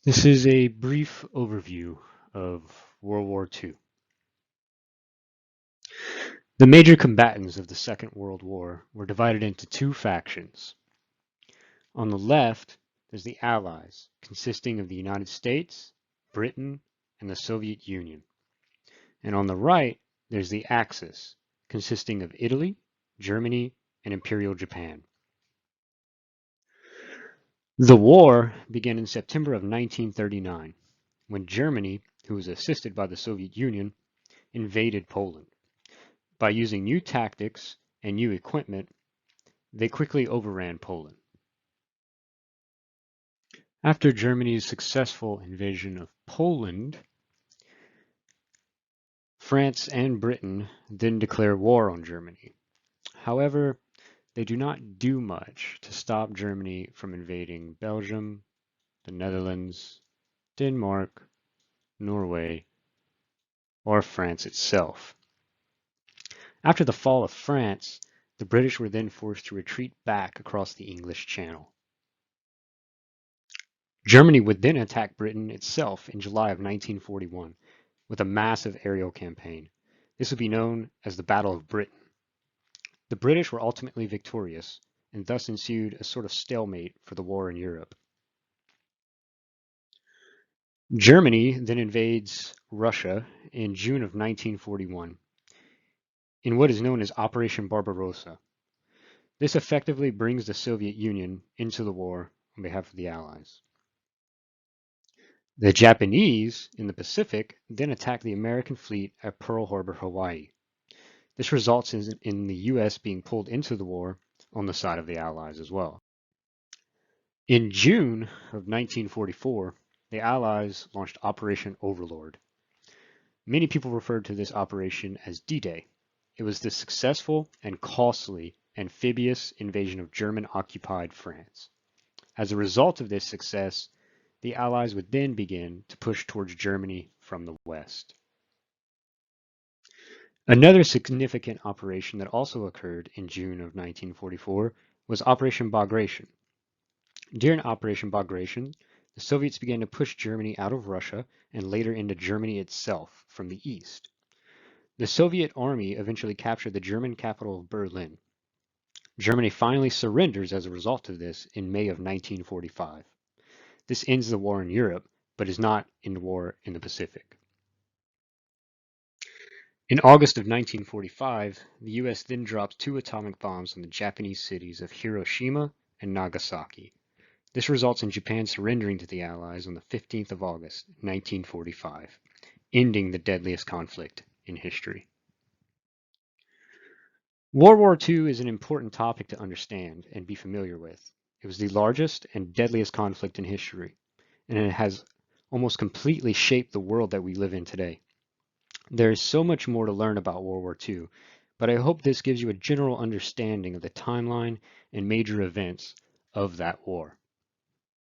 This is a brief overview of World War II. The major combatants of the Second World War were divided into two factions. On the left, there's the Allies, consisting of the United States, Britain, and the Soviet Union. And on the right, there's the Axis, consisting of Italy, Germany, and Imperial Japan. The war began in September of 1939, when Germany, who was assisted by the Soviet Union, invaded Poland. By using new tactics and new equipment, they quickly overran Poland. After Germany's successful invasion of Poland, France and Britain then declare war on Germany. However, they do not do much to stop Germany from invading Belgium, the Netherlands, Denmark, Norway, or France itself. After the fall of France, the British were then forced to retreat back across the English Channel. Germany would then attack Britain itself in July of 1941 with a massive aerial campaign. This would be known as the Battle of Britain. The British were ultimately victorious, and thus ensued a sort of stalemate for the war in Europe. Germany then invades Russia in June of 1941 in what is known as Operation Barbarossa. This effectively brings the Soviet Union into the war on behalf of the Allies. The Japanese in the Pacific then attack the American fleet at Pearl Harbor, Hawaii. This results in the US being pulled into the war on the side of the Allies as well. In June of 1944, the Allies launched Operation Overlord. Many people referred to this operation as D-Day. It was the successful and costly amphibious invasion of German-occupied France. As a result of this success, the Allies would then begin to push towards Germany from the west. Another significant operation that also occurred in June of 1944 was Operation Bagration. During Operation Bagration, the Soviets began to push Germany out of Russia and later into Germany itself from the east. The Soviet army eventually captured the German capital of Berlin. Germany finally surrenders as a result of this in May of 1945. This ends the war in Europe, but is not in the war in the Pacific. In August of 1945, the US then drops 2 atomic bombs on the Japanese cities of Hiroshima and Nagasaki. This results in Japan surrendering to the Allies on the 15th of August, 1945, ending the deadliest conflict in history. World War II is an important topic to understand and be familiar with. It was the largest and deadliest conflict in history, and it has almost completely shaped the world that we live in today. There is so much more to learn about World War II, but I hope this gives you a general understanding of the timeline and major events of that war.